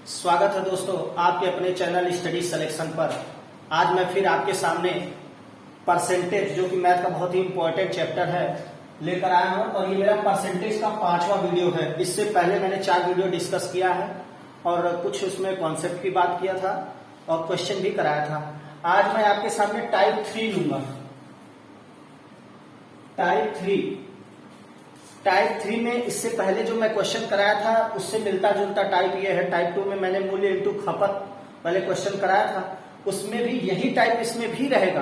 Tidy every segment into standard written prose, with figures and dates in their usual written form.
स्वागत है दोस्तों आपके अपने चैनल स्टडी सिलेक्शन पर। आज मैं फिर आपके सामने परसेंटेज जो कि मैथ का बहुत ही इंपॉर्टेंट चैप्टर है लेकर आया हूं और ये मेरा परसेंटेज का 5वां वीडियो है। इससे पहले मैंने 4 वीडियो डिस्कस किया है और कुछ उसमें कॉन्सेप्ट की बात किया था और क्वेश्चन भी कराया था। आज मैं आपके सामने टाइप 3 लूंगा। टाइप 3 में इससे पहले जो मैं क्वेश्चन कराया था उससे मिलता जुलता टाइप ये है। टाइप 2 में मैंने मूल्य इंटू खपत पहले क्वेश्चन कराया था, उसमें भी यही टाइप इसमें भी रहेगा,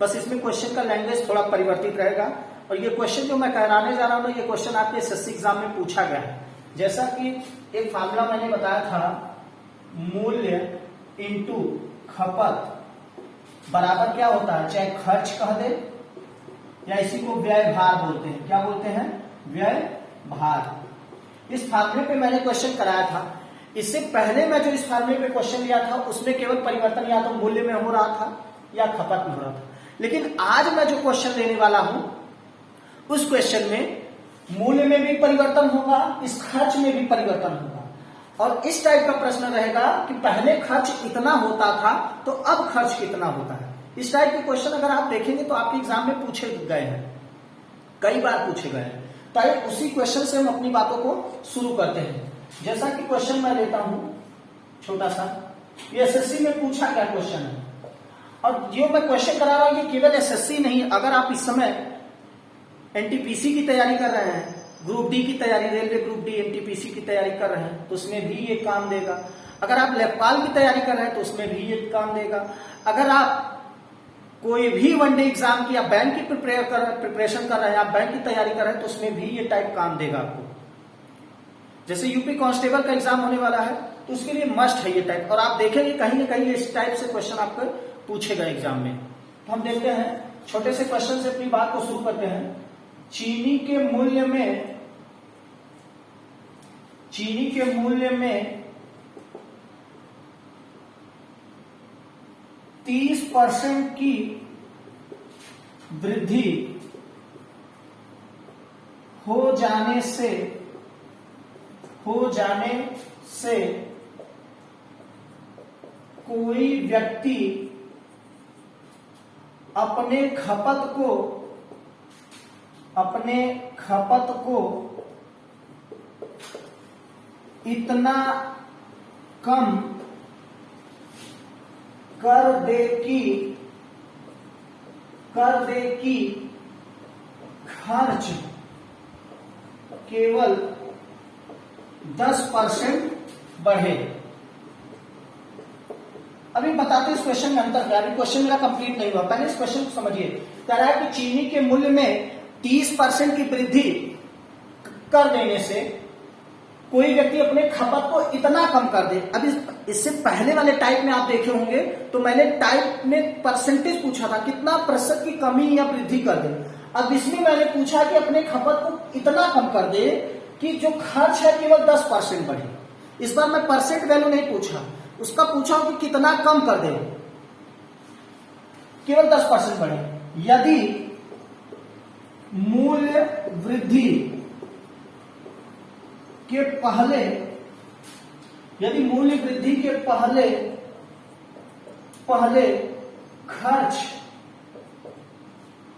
बस इसमें क्वेश्चन का लैंग्वेज थोड़ा परिवर्तित रहेगा। और ये क्वेश्चन जो मैं कराने जा रहा हूं ये क्वेश्चन आपके एसएससी एग्जाम में पूछा गया है। जैसा कि एक फार्मूला मैंने बताया था, मूल्य इंटू खपत बराबर क्या होता है, चाहे खर्च कह दे या इसी को व्यय भार बोलते हैं। क्या बोलते हैं? व्यय भार। इस फार्मूले पे मैंने क्वेश्चन कराया था। इससे पहले मैं जो इस फार्मूले पे क्वेश्चन लिया था उसमें केवल परिवर्तन या तो मूल्य में हो रहा था या खपत में हो रहा था, लेकिन आज मैं जो क्वेश्चन लेने वाला हूं उस क्वेश्चन में मूल्य में भी परिवर्तन होगा, इस खर्च में भी परिवर्तन होगा। और इस टाइप का प्रश्न रहेगा कि पहले खर्च इतना होता था तो अब खर्च कितना होता है। इस टाइप के क्वेश्चन अगर आप देखेंगे तो आपके एग्जाम में पूछे गए हैं, कई बार पूछे गए हैं। तो उसी क्वेश्चन से हम अपनी बातों को शुरू करते हैं। जैसा कि क्वेश्चन मैं लेता हूं छोटा सा, ये एसएससी में पूछा गया क्वेश्चन है और जो मैं क्वेश्चन करा रहा हूं ये केवल एसएससी नहीं, अगर आप इस समय एनटीपीसी की तैयारी कर रहे हैं, ग्रुप डी की तैयारी, रेलवे ग्रुप डी एनटीपीसी की तैयारी कर रहे हैं तो उसमें भी ये काम देगा। अगर आप लेखपाल की तैयारी कर रहे हैं तो उसमें भी ये काम देगा। अगर आप कोई भी वनडे एग्जाम की या बैंक की प्रिपरेशन कर रहे हैं, आप बैंक की तैयारी कर रहे हैं तो उसमें भी ये टाइप काम देगा आपको। जैसे यूपी कांस्टेबल का एग्जाम होने वाला है तो उसके लिए मस्ट है ये टाइप, और आप देखेंगे कहीं ना कहीं इस टाइप से क्वेश्चन आपको पूछेगा एग्जाम में। तो हम देखते हैं, छोटे से क्वेश्चन से अपनी बात को शुरू करते हैं। चीनी के मूल्य में 30% की वृद्धि हो जाने से कोई व्यक्ति अपने खपत को इतना कम कर दे कि खर्च केवल 10% बढ़े। अभी बताते हैं इस क्वेश्चन में अंतर क्या है। अभी क्वेश्चन मेरा कंप्लीट नहीं हुआ, पहले इस क्वेश्चन को समझिए। कह रहा है कि चीनी के मूल्य में 30% की वृद्धि कर देने से कोई व्यक्ति अपने खपत को इतना कम कर दे। अब इससे पहले वाले टाइप में आप देखे होंगे तो मैंने टाइप में परसेंटेज पूछा था, कितना प्रतिशत की कमी या वृद्धि कर दे। अब इसमें मैंने पूछा कि अपने खपत को इतना कम कर दे कि जो खर्च है केवल 10% बढ़े। इस बार मैं परसेंट वैल्यू नहीं पूछा, उसका पूछा कि कितना कम कर दे, केवल 10% बढ़े। यदि मूल्य वृद्धि के पहले खर्च,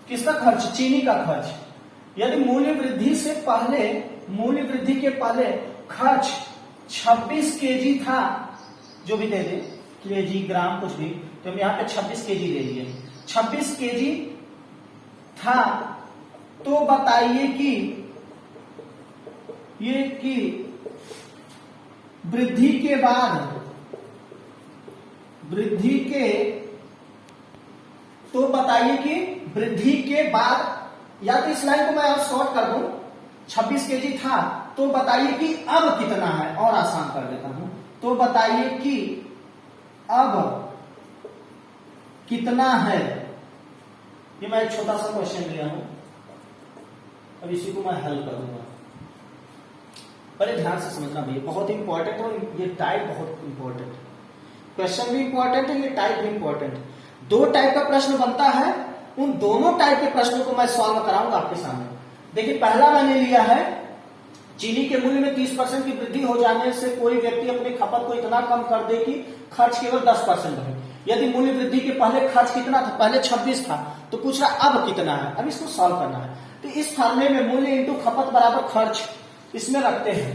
किसका खर्च? चीनी का खर्च। यदि मूल्य वृद्धि के पहले खर्च 26 केजी था, जो भी दे दे, केजी ग्राम कुछ भी, तो हम यहां पे 26 केजी ले लिए, 26 केजी था, तो बताइए कि वृद्धि के बाद, या तो इस लाइन को मैं और शॉर्ट कर दूं, 26 केजी था तो बताइए कि अब कितना है, और आसान कर देता हूं, तो बताइए कि अब कितना है। ये मैं एक छोटा सा क्वेश्चन लिया हूं, अब इसी को मैं हल करूंगा। बड़े ध्यान से समझना भैया, बहुत इंपॉर्टेंट है। ये टाइप बहुत इंपॉर्टेंट, क्वेश्चन भी इंपॉर्टेंट है, ये टाइप भी इंपॉर्टेंट है। 2 टाइप का प्रश्न बनता है, उन दोनों टाइप के प्रश्नों को मैं सॉल्व कराऊंगा आपके सामने। देखिए पहला मैंने लिया है चीनी के मूल्य में 30% की वृद्धि हो जाने से कोई व्यक्ति अपने खपत को इतना कम कर दे कि खर्च केवल 10% रहे। यदि मूल्य वृद्धि के पहले खर्च कितना था, पहले 26 था, तो पूछ रहा अब कितना है। अब इसको सॉल्व करना है। तो इस फॉर्मूले में मूल्य इंटू खपत बराबर खर्च, इसमें रखते हैं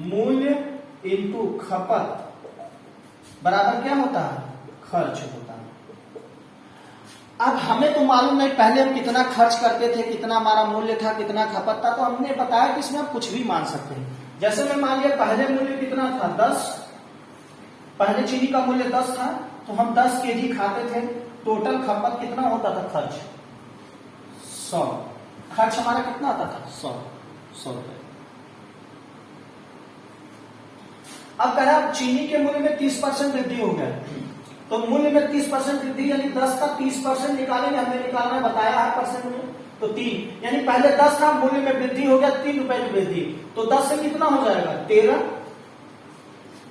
मूल्य इंटू खपत बराबर क्या होता है, खर्च होता है। अब हमें तो मालूम नहीं पहले हम कितना खर्च करते थे, कितना हमारा मूल्य था, कितना खपत था, तो हमने बताया कि इसमें आप कुछ भी मान सकते हैं। जैसे मैं मान लिया पहले मूल्य कितना था 10, पहले चीनी का मूल्य 10 था, तो हम 10 केजी खाते थे। टोटल खपत कितना होता था, खर्च 100। खर्च हमारा कितना आता था 100 रुपए। अब कह रहा चीनी के मूल्य में 30% वृद्धि हो गया, तो मूल्य में 30% वृद्धि यानी 10 का 30% निकालेंगे। हमने निकालना बताया है परसेंट में, तो 3 यानी पहले 10 था, मूल्य में वृद्धि हो गया 3 रुपए की वृद्धि, तो 10 से कितना हो जाएगा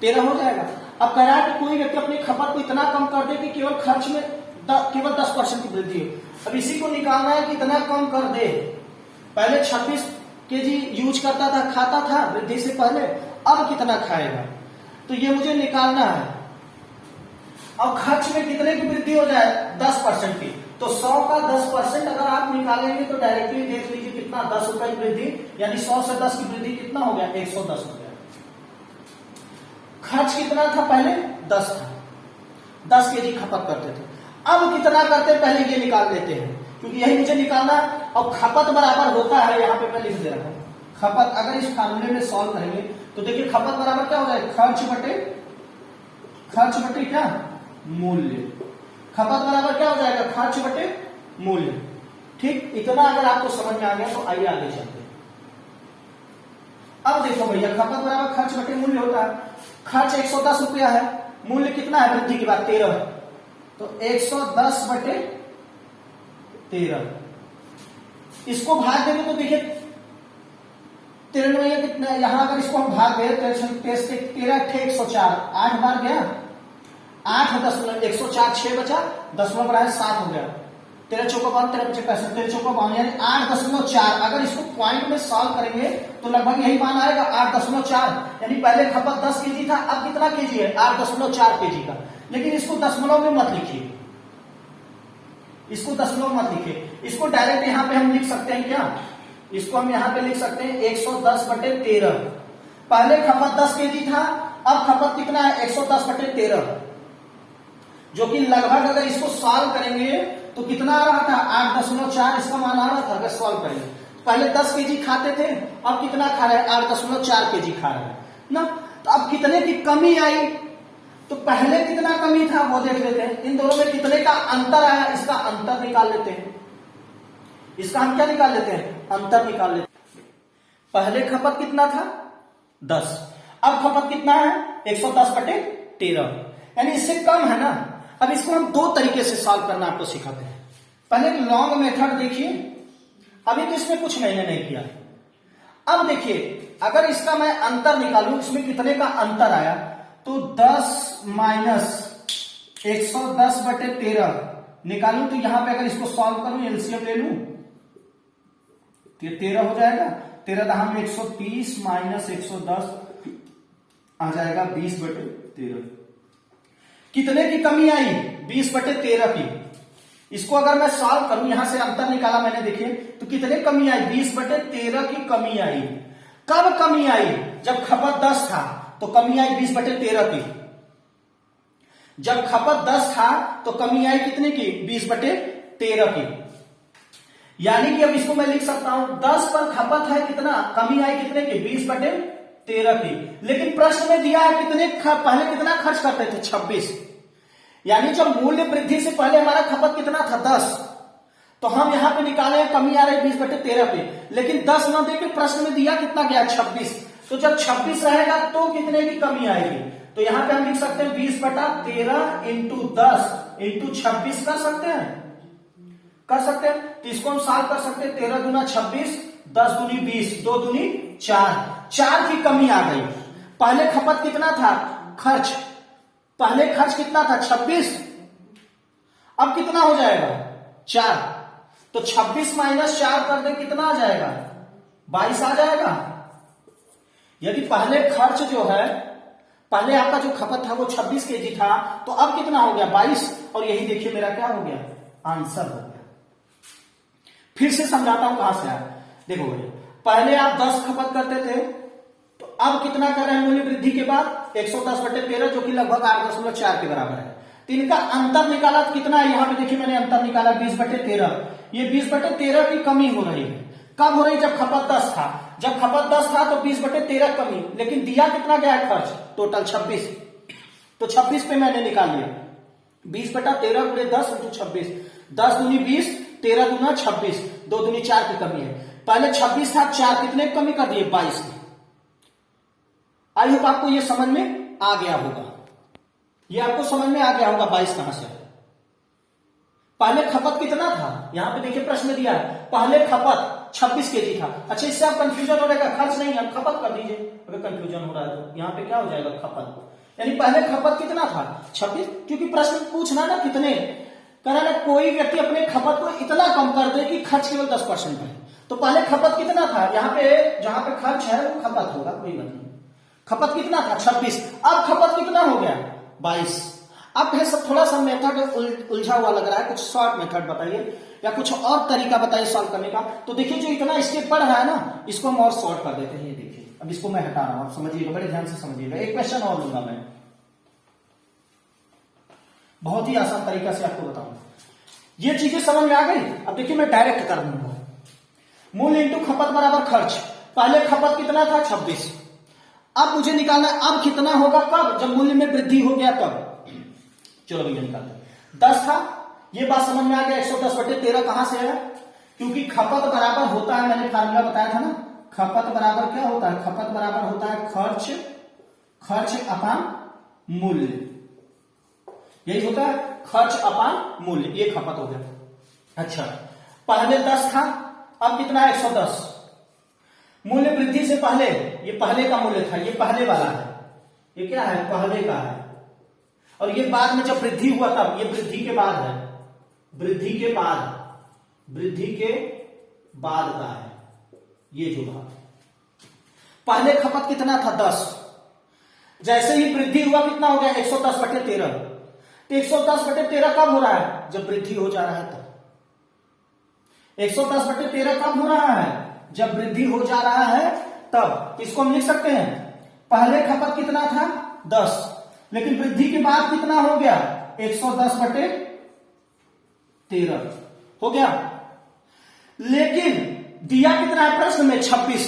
13 हो जाएगा। अब कह रहा है कि कोई व्यक्ति अपनी खपत को इतना कम कर दे कि केवल खर्च में केवल 10% की वृद्धि हो। अब इसी को निकालना है कि इतना कम कर दे। पहले 26 केजी यूज करता था, खाता था वृद्धि से पहले, अब कितना खाएगा, तो ये मुझे निकालना है। अब खर्च में कितने की वृद्धि हो जाए 10% की, तो 100 का 10% अगर आप निकालेंगे तो डायरेक्टली देख लीजिए कितना 10 रुपए की वृद्धि, यानी 100 से 10 की वृद्धि कितना हो गया 110 हो गया। खर्च कितना था पहले 10 था, 10 केजी खपत करते थे। अब कितना करते पहले ये निकाल देते हैं, क्योंकि यही मुझे निकालना है। और खपत बराबर होता है, यहाँ पे मैं लिख दे रहा हूं खपत। अगर इस फार्मूले में सॉल्व करेंगे तो देखिए खपत बराबर क्या हो जाएगा, खर्च बटे क्या मूल्य। खपत बराबर क्या हो जाएगा, खर्च बटे मूल्य। ठीक, इतना अगर आपको समझ में आ गया तो आइए आगे चलते हैं। अब देखो भैया खपत बराबर खर्च बटे मूल्य होता है। खर्च 110 रुपया है, मूल्य कितना है वृद्धि के बाद 13, तो 110 बटे 13। इसको भाग देंगे तो देखिए 93 कितना, यहां अगर इसको हम भाग दे 13 8 बार गया, 8 दशमलव 104 6 बचा, दशमलव बढ़ाया 7 हो गया। 13 चौका 52, 13 पचे 65, 13 चौका 52 यानी 8.4। अगर इसको पॉइंट में सॉल्व करेंगे तो लगभग यही मान आएगा 8.4। यानी पहले खपत 10 केजी था, अब कितना केजी है 8.4 केजी का। लेकिन इसको दशमलव में मत लिखिए, इसको दशमलव मत लिखिए, इसको डायरेक्ट यहां पे हम लिख सकते हैं क्या, इसको हम यहां पे लिख सकते हैं 110 बटे 13। पहले खपत 10 केजी था, अब खपत कितना है 110 बटे 13, जो कि लगभग अगर इसको सॉल्व करेंगे तो कितना आ रहा था 8.4 इसका मान आ रहा था। अगर सॉल्व करेंगे पहले 10 केजी खाते थे, अब कितना खा रहे हैं 8.4 केजी खा रहे हैं ना। तो अब कितने की कमी आई, तो पहले कितना कमी था वो देख लेते हैं। इन दोनों में कितने का अंतर आया, इसका अंतर निकाल लेते हैं। इसका हम क्या निकाल लेते हैं, अंतर निकाल लेते हैं। पहले खपत कितना था 10, अब खपत कितना है 110 बटे 13, यानी इससे कम है ना। अब इसको हम दो तरीके से सॉल्व करना आपको सिखाते हैं। पहले लॉन्ग मेथड देखिए, अभी तो इसमें कुछ मैंने नहीं किया। अब देखिए अगर इसका मैं अंतर निकालूं, इसमें कितने का अंतर आया, तो 10 माइनस 110 बटे 13 निकालूं, तो यहां पे अगर इसको सॉल्व करूं एलसीएम ले लूं तो 13 हो जाएगा। 13 दहा में 130 माइनस 110 आ जाएगा 20 बटे 13। कितने की कमी आई 20 बटे 13 की। इसको अगर मैं सॉल्व करूं, यहां से अंतर निकाला मैंने, देखिए तो कितने कमी आई 20 बटे 13 की कमी आई। कब कमी आई, जब खपत 10 था तो कमी आई 20 बटे 13 की। जब खपत 10 था तो कमी आई कितने की 20 बटे 13 की। यानी कि अब इसको मैं लिख सकता हूं 10 पर खपत है कितना, कमी आई कितने की 20 बटे 13 की। लेकिन प्रश्न में दिया है कितने पहले कितना खर्च करते थे 26, यानी जब मूल्य वृद्धि से पहले हमारा खपत कितना था 10, तो हम यहां पे निकाले कमी आ रही 20 बटे 13 पे। लेकिन 10 ना देके प्रश्न में दिया कितना गया 26, तो जब 26 रहेगा तो कितने की कमी आएगी, तो यहां पे हम लिख सकते हैं 20 बटा 13 इंटू 10 इंटू 26 कर सकते हैं, तो इसको हम सॉल्व कर सकते हैं। 13 दूना 26, 10 दूनी 20, 2 दूनी 4 की कमी आ गई। पहले खपत कितना था, खर्च पहले खर्च कितना था 26, अब कितना हो जाएगा 4, तो 26 माइनस 4 कर दे कितना आ जाएगा 22 आ जाएगा। यदि पहले खर्च जो है, पहले आपका जो खपत था वो 26 केजी था, तो अब कितना हो गया 22, और यही देखिए मेरा क्या हो गया, आंसर हो गया। फिर से समझाता हूं कहां से आया। देखो भैया, पहले आप 10 खपत करते थे, तो अब कितना कर रहे हैं मूल्य वृद्धि के बाद 110/13, जो कि लगभग 8.4 के बराबर है। तो इनका अंतर निकाला तो कितना है, यहां पे देखिए मैंने अंतर निकाला 20/13। ये 20/13 की कमी हो रही है। कब हो रही, जब खपत 10 था। जब खपत 10 था तो 20/13 कमी, लेकिन दिया कितना गया है खर्च, टोटल 26। तो 26 पे मैंने निकाल लिया 20/13 गुणे 10 इंटू 26, 10 दूनी 20, 13 दूना 26, 2 दूनी 4 की कमी है। पहले 26 था, 4 कितने की कमी कर दिए, 22 की। आई होप आपको ये समझ में आ गया होगा, ये आपको समझ में आ गया होगा 22 कहां से। पहले खपत कितना था, यहां पे देखिए प्रश्न दिया है, पहले खपत 26 केजी था। अच्छा, इससे आप कंफ्यूजन हो जाएगा, खर्च नहीं है, खपत कर दीजिए अगर कंफ्यूजन हो रहा है तो। यहां पे क्या हो जाएगा, खपत, यानी पहले खपत कितना था 26, क्योंकि प्रश्न पूछना ना कितने, कह ना कोई व्यक्ति अपने खपत को इतना कम कर दे कि खर्च केवल 10% है। तो पहले खपत कितना था, यहां पे जहां पे खर्च है वो खपत होगा, कोई बात नहीं। खपत कितना था 26, अब खपत कितना हो गया 22। अब है सब थोड़ा सा मेथड उलझा हुआ लग रहा है, कुछ शॉर्ट मेथड बताइए या कुछ और तरीका बताइए सॉल्व करने का। तो देखिए जो इतना स्टेप बढ़ रहा है ना, इसको हम और शॉर्ट कर देते हैं। ये देखिए, अब इसको मैं हटा रहा हूं, आप समझिएगा, बड़े ध्यान से समझिएगा। एक क्वेश्चन और लूंगा मैं, बहुत ही आसान तरीका से आपको बताऊंगा। ये चीजें समझ में आ गई। अब देखिए मैं डायरेक्ट कर दूंगा, मूल्य इंटू खपत बराबर खर्च। पहले खपत कितना था 26, अब मुझे निकालना है अब कितना होगा, कब, जब मूल्य में वृद्धि हो गया तब। चलो भैया निकालते हैं। 10 था, ये बात समझ में आ गया। 110/13 कहां से है, क्योंकि खपत बराबर होता है, मैंने फार्मूला बताया था ना, खपत बराबर क्या होता है, खपत बराबर होता है खर्च अपान मूल्य, यही होता है, खर्च अपान मूल्य, ये खपत हो गया। अच्छा, पहले 10 था, अब कितना है 110। मूल्य वृद्धि से पहले, ये पहले का मूल्य था, ये पहले वाला है, ये क्या है, पहले का है। और ये बाद में जब वृद्धि हुआ तब, ये वृद्धि के बाद है, वृद्धि के बाद का है ये जो भाग। पहले खपत कितना था 10, जैसे ही वृद्धि हुआ कितना हो गया 110/13। तो 110/13 कब हो रहा है, जब वृद्धि हो जा रहा है तब। 110/13 कब हो रहा है, जब वृद्धि हो जा रहा है तब। इसको हम लिख सकते हैं, पहले खपत कितना था 10, लेकिन वृद्धि के बाद कितना हो गया 110/13 हो गया। लेकिन दिया कितना है प्रश्न में 26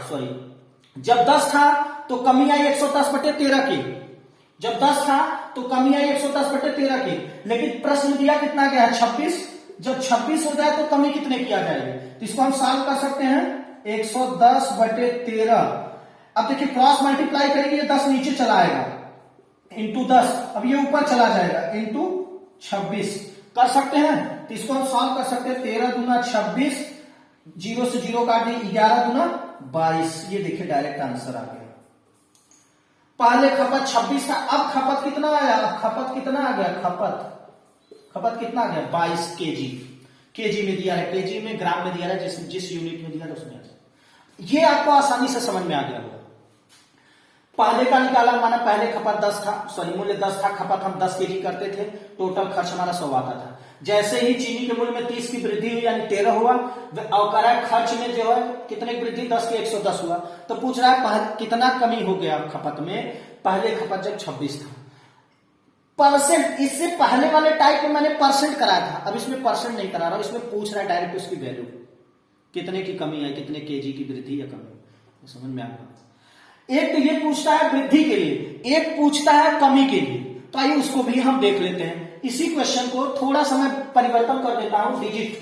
सॉरी, जब 10 था तो कमी आई 110/13 की, जब 10 था तो कमी आई 110/13 की, लेकिन प्रश्न दिया कितना गया 26। जब 26 हो जाए तो कमी कितने किया जाएगा, तो इसको हम सॉल्व कर सकते हैं 110/13। अब देखिए क्रॉस मल्टीप्लाई करेंगे, ये 10 नीचे चला आएगा, इंटू 10, अब ये ऊपर चला जाएगा, इंटू 26 कर सकते हैं। तो इसको हम सॉल्व कर सकते हैं, 13 दूना 26, 0 से 0 काट दिए, 11 दूना 22। ये देखिए डायरेक्ट आंसर आ गया। पहले खपत 26 था, अब खपत कितना आया, अब खपत कितना आ गया, खपत कितना आ गया 22 केजी। केजी में दिया है, केजी में, ग्राम में दिया है, जिस यूनिट में दिया है उसमें। ये आपको आसानी से समझ में आ गया होगा। पहले का निकाला, माना पहले खपत 10 था, सॉरी मूल्य 10 था, खपत हम 10 केजी करते थे, टोटल खर्च हमारा 100 आता था। जैसे ही चीनी के मूल्य में 30 की वृद्धि हुई यानी 13 हुआ, और खर्च में जो है कितने की वृद्धि 10 की 110 हुआ। तो पूछ रहा है कितना कमी हो गया खपत में, पहले खपत जब 26 था। परसेंट, इससे पहले वाले टाइप में मैंने परसेंट कराया था, अब इसमें परसेंट नहीं करा रहा हूं, इसमें पूछ रहा है डायरेक्ट उसकी वैल्यू, कितने की कमी है, कितने केजी की वृद्धि या कमी, समझ में आ गया। एक तो ये पूछता है वृद्धि के लिए, एक पूछता है कमी के लिए, तो आइए उसको भी हम देख लेते हैं। इसी क्वेश्चन को थोड़ा सा मैं परिवर्तन कर देता हूं डिजिट,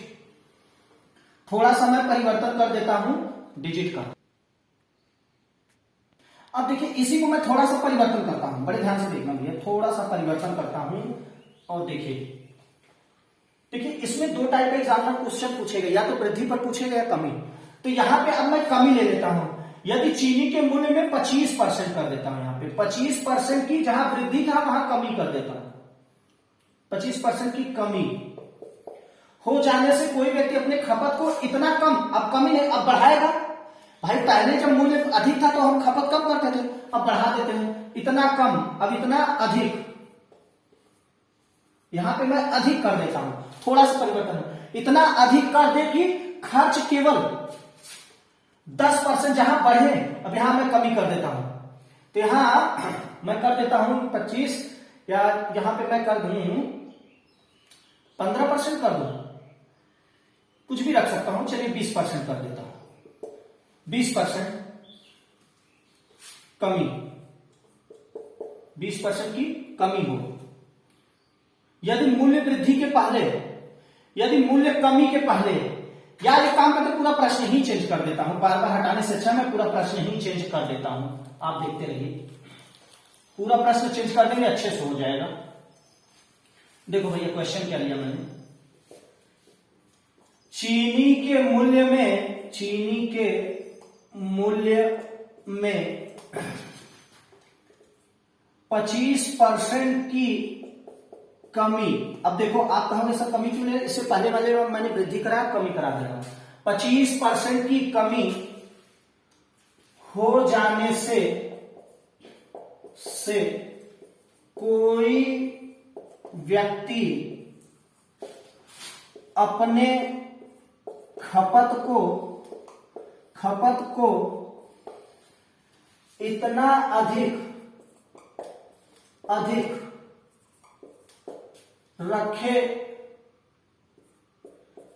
थोड़ा सा मैं परिवर्तन कर देता हूं डिजिट का। अब देखिए इसी को मैं थोड़ा सा परिवर्तन करता हूं, बड़े ध्यान से देखना भैया, थोड़ा सा परिवर्तन करता हूं। और देखिए इसमें दो टाइप का एग्जाम्पल क्वेश्चन पूछेगा, या तो वृद्धि पर पूछेगा या कमी। तो यहां पे अब मैं कमी ले लेता हूं, यदि चीनी के मूल्य में 25% कर देता हूं, यहां पे 25% की जहां वृद्धि था वहां कमी कर देता हूं, 25% की कमी। हो जाने से कोई व्यक्ति अपने खपत को इतना कम, अब कमी नहीं, अब बढ़ाएगा। भाई पहले जब मूल्य अधिक था तो हम खपत कम करते थे, अब बढ़ा देते हैं, इतना कम, अब इतना अधिक, यहां पे मैं अधिक कर देता हूं, थोड़ा सा परिवर्तन, इतना अधिक कर दे कि खर्च केवल 10% जहां बढ़े, अब यहां मैं कमी कर देता हूं, तो यहां मैं कर देता हूं 25, या यहां पे मैं कर दूं 15% कर दूं, कुछ भी रख सकता हूं, चलिए 20% कर देता हूं, 20% कमी, 20% की कमी हो। यदि मूल्य वृद्धि के पहले, यदि मूल्य कमी के पहले, या ये काम करके पूरा प्रश्न ही चेंज कर देता हूं, बार बार हटाने से अच्छा मैं पूरा प्रश्न ही चेंज कर देता हूं, आप देखते रहिए, पूरा प्रश्न चेंज कर देंगे अच्छे से हो जाएगा। देखो भैया क्वेश्चन क्या लिया मैंने, चीनी के मूल्य में, चीनी के मूल्य में 25% की कमी। अब देखो आप कहोगे सर कमी क्यों नहीं, इससे पहले वाले में मैंने वृद्धि करा, कमी करा देगा। 25% की कमी हो जाने से कोई व्यक्ति अपने खपत को इतना अधिक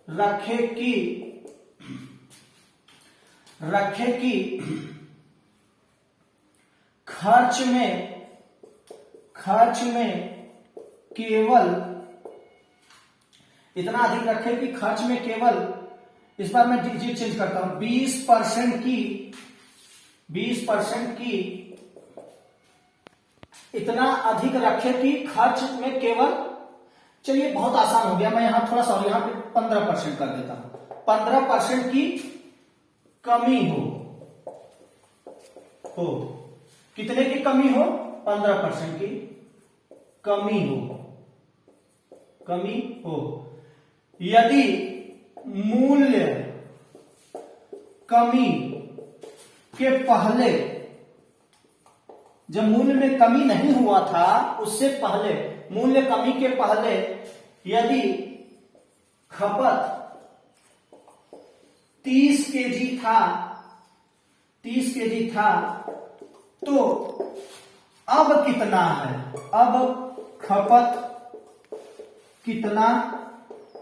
रखे कि खर्च में केवल, इतना अधिक रखे कि खर्च में केवल, इस बार मैं डिजिट चेंज करता हूं, 20% की इतना अधिक रखे कि खर्च में केवल, चलिए बहुत आसान हो गया, मैं यहां थोड़ा सा, यहां पे 15% कर देता हूं, 15% की कमी हो, कितने की कमी हो, 15% की कमी हो, यदि मूल्य कमी के पहले, जब मूल्य में कमी नहीं हुआ था उससे पहले, मूल्य कमी के पहले यदि खपत 30 केजी था तो अब कितना है, अब खपत कितना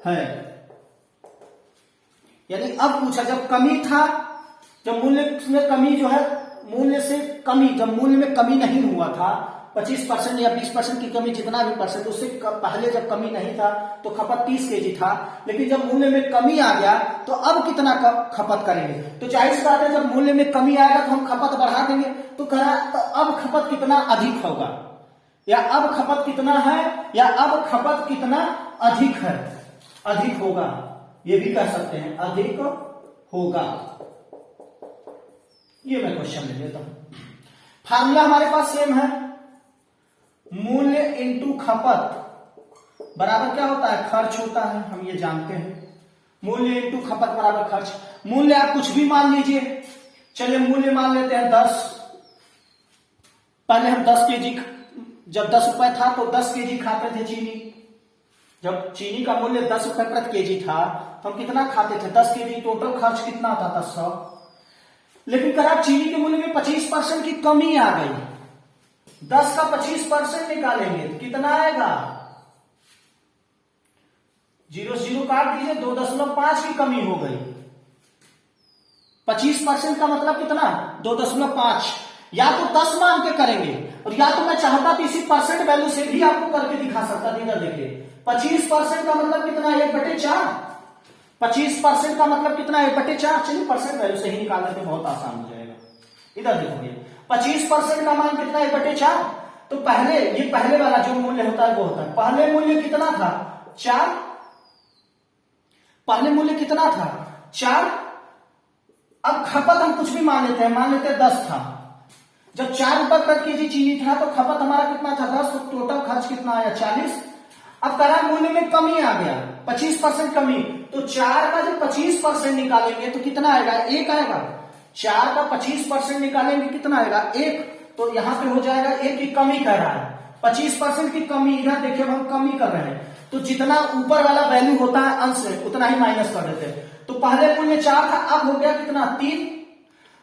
है, यानी अब पूछा, जब कमी था, जब मूल्य में कमी जो है, मूल्य से कमी, जब मूल्य में कमी नहीं हुआ था, 25% या 20% की कमी, जितना भी परसेंट, उससे पहले जब कमी नहीं था तो खपत 30 केजी था, लेकिन जब मूल्य में कमी आ गया तो अब कितना खपत करेंगे, तो जाहिर सी बात है जब मूल्य में कमी आएगा तो हम खपत बढ़ा देंगे, तो अब खपत कितना अधिक होगा, या अब खपत कितना है, या अब खपत कितना अधिक है, अधिक होगा, ये भी कह सकते हैं, अधिक होगा। ये मैं क्वेश्चन ले लेता हूं, फार्मूला हमारे पास सेम है, मूल्य इंटू खपत बराबर क्या होता है, खर्च होता है, हम ये जानते हैं, मूल्य इंटू खपत बराबर खर्च। मूल्य आप कुछ भी मान लीजिए, चलिए मूल्य मान लेते हैं 10, पहले हम 10 केजी, जब 10 रुपए था तो 10 केजी खाते थे चीनी, जब चीनी का मूल्य 10 रुपए प्रति केजी था तो हम कितना खाते थे, 10 केजी, टोटल खर्च कितना आता था 100, लेकिन कहा चीनी के मूल्य में 25% की कमी आ गई, 10 का 25% निकालेंगे तो कितना आएगा, 0 0 काट दीजिए, 2.5 की कमी हो गई, 25% का मतलब कितना, 2.5, या तो 10 मान के करेंगे, और या तो मैं चाहता तो इसी परसेंट वैल्यू से भी आपको करके दिखा सकता था, इधर देखिए 25% का मतलब कितना, 1/4, 25% का मतलब कितना, 1/4, चलिए परसेंट वैल्यू से ही निकाल लेते, बहुत आसान हो जाएगा। इधर देखोगे 25% का मान कितना, 1/4, तो पहले, ये पहले वाला जो मूल्य होता है वो होता है, पहले मूल्य कितना था, 4, पहले मूल्य कितना था, 4, अब खपत हम कुछ भी मान लेते हैं 10 था, जब 4 रुपए प्रति केजी चीनी था तो खपत हमारा कितना था, 10, तो टोटल खर्च कितना आया, 40, अब कह रहा है मूल्य में कमी आ गया, 25% कमी, तो 4 का जब 25% निकालेंगे तो कितना आएगा, 1 आएगा। 4 का 25% निकालेंगे कितना आएगा, 1। तो यहां पे हो जाएगा 1 की कमी कह रहा है, 25% की कमी। इधर देखिए हम कमी कर रहे हैं, तो जितना ऊपर वाला वैल्यू होता है अंश में उतना ही माइनस कर देते हैं। तो पहले मूल्य 4 था, अब हो गया कितना, 3।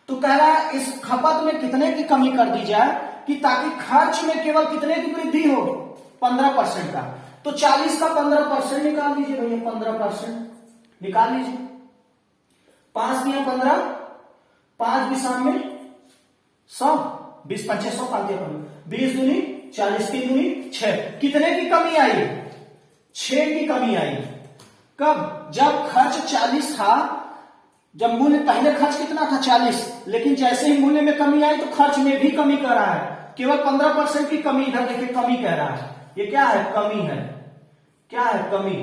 तो कह रहा है इस खपत में कितने की कमी कर दी जाए कि ताकि खर्च में केवल कितने की वृद्धि हो, 15% का। तो 40 का 15% निकाल लीजिए भैया, 15% निकाल लीजिए। 5 दिया 15, 5 भी सामने 100, 20 पंचे 100, 20 दूनी 40 की दूनी 6। कितने की कमी आई, 6 की कमी आई। कब, जब खर्च 40 था, जब मूल्य पहले खर्च कितना था 40, लेकिन जैसे ही मूल्य में कमी आई तो खर्च में भी कमी कर रहा है, केवल 15% की कमी। इधर देखिए कमी कह रहा है, ये क्या है, कमी है। क्या है, कमी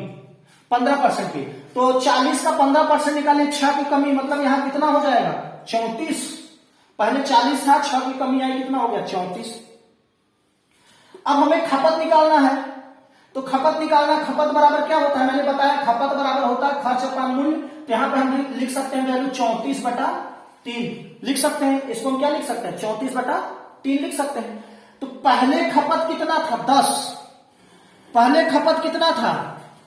15% की। तो 40 का 15% निकालें, 6 की कमी, मतलब यहां कितना हो जाएगा, 34। पहले 40 था, 6 की कमी आई, कितना हो गया, 34। अब हमें खपत निकालना है, तो खपत निकालना, खपत बराबर क्या होता है, मैंने बताया खपत बराबर होता है खर्च अपॉन मूल्य। तो यहां पे हम लिख सकते हैं वैल्यू 34/3 लिख सकते हैं। इसको हम क्या लिख सकते हैं, 34/3 लिख सकते हैं। तो पहले खपत कितना था, 10। पहले खपत कितना था,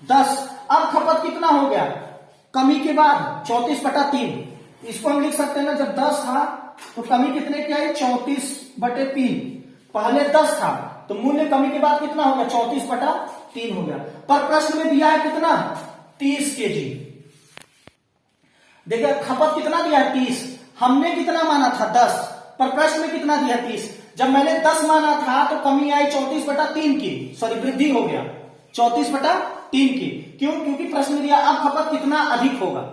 10। अब खपत कितना हो गया, कमी के बाद 34/3। इसको हम लिख सकते हैं ना, जब 10 था तो कमी कितने की आई, 34/3। पहले 10 था तो मूल्य कमी के बाद कितना हो गया, 34/3 हो गया। पर प्रश्न में दिया है कितना, 30 केजी। देखिए खपत कितना दिया है, 30। हमने कितना माना था, 10, पर प्रश्न में कितना दिया, 30। जब मैंने 10 माना था तो कमी आई 34/3 की, सॉरी वृद्धि हो गया 34/3 की। क्यों, क्योंकि प्रश्न में दिया अब खपत कितना अधिक होगा,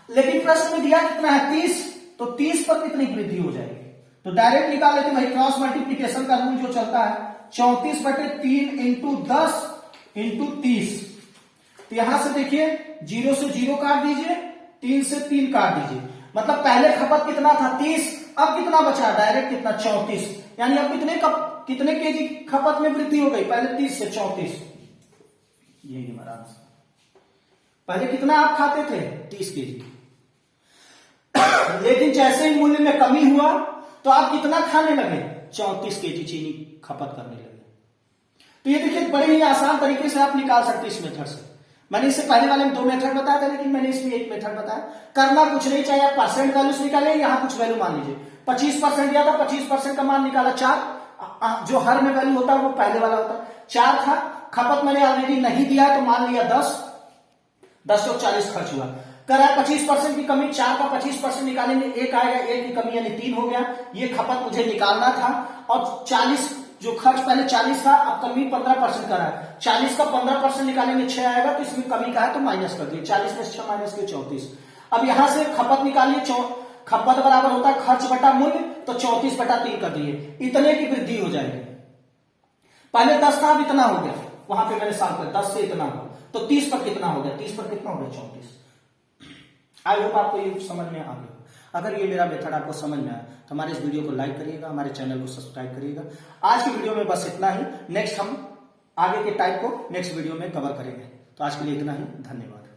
लेकिन प्रश्न में दिया कितना है, 30। तो 30 पर कितनी वृद्धि हो जाएगी, तो डायरेक्ट निकाल लेते भाई। क्रॉस मल्टीप्लीकेशन का रूल जो चलता है, 34/3 इंटू 10 इंटू 30। तो यहां से देखिए 0 से 0 काट दीजिए, 3 से 3 काट दीजिए, मतलब पहले खपत कितना था, 30। अब कितना बचा, डायरेक्ट कितना, 34। यानी अब कितने केजी खपत में वृद्धि हो गई, पहले 30 से 34। यही हमारा आंसर। पहले कितना आप खाते थे, 30 केजी, लेकिन जैसे ही मूल्य में कमी हुआ तो आप कितना खाने लगे, 34 केजी चीनी खपत करने लगे। तो ये देखिए बड़े ही आसान तरीके से आप निकाल सकते इस मेथड से। मैंने इससे पहले वाले में 2 मेथड बताया था, लेकिन मैंने इसमें 1 मेथड बताया। करना कुछ नहीं, चाहे आप परसेंट वैल्यूज निकाले, यहां कुछ वैल्यू मान लीजिए 25% दिया था, 25% का मान निकाला 4। जो हर में वैल्यू होता है वो पहले वाला होता है, 4 था। खपत मैंने ऑलरेडी नहीं दिया है तो मान लिया 10, 10 तो 40 खर्च हुआ। कर रहा है 25% की कमी, 4 का 25% निकालेंगे 1 आएगा, 1 की कमी यानी 3 हो गया। ये खपत मुझे निकालना था। और 40 जो खर्च पहले 40 था, अब कमी 15% का है, 40 का 15% निकालेंगे 6 आएगा, तो इसमें कमी का है तो माइनस कर दिए, 40 में 6 माइनस किए 34। अब यहां से खपत निकालिए, खपत बराबर होता है खर्च बटा मूल्य, तो 34/3 कर दिए, इतने की वृद्धि हो जाएगी। पहले 10 था, अब इतना हो गया, वहां पे मैंने साफ कर 10 से इतना हो, तो 30 पर कितना हो गया, 30 पर कितना हो गया, 34। आई होप आपको ये समझ में आ गया। अगर ये मेरा मेथड आपको समझ में आया तो हमारे इस वीडियो को लाइक करिएगा, हमारे चैनल को सब्सक्राइब करिएगा। आज की वीडियो में बस इतना ही। नेक्स्ट हम आगे के टाइप को नेक्स्ट वीडियो में कवर करेंगे। तो आज के लिए इतना ही, धन्यवाद।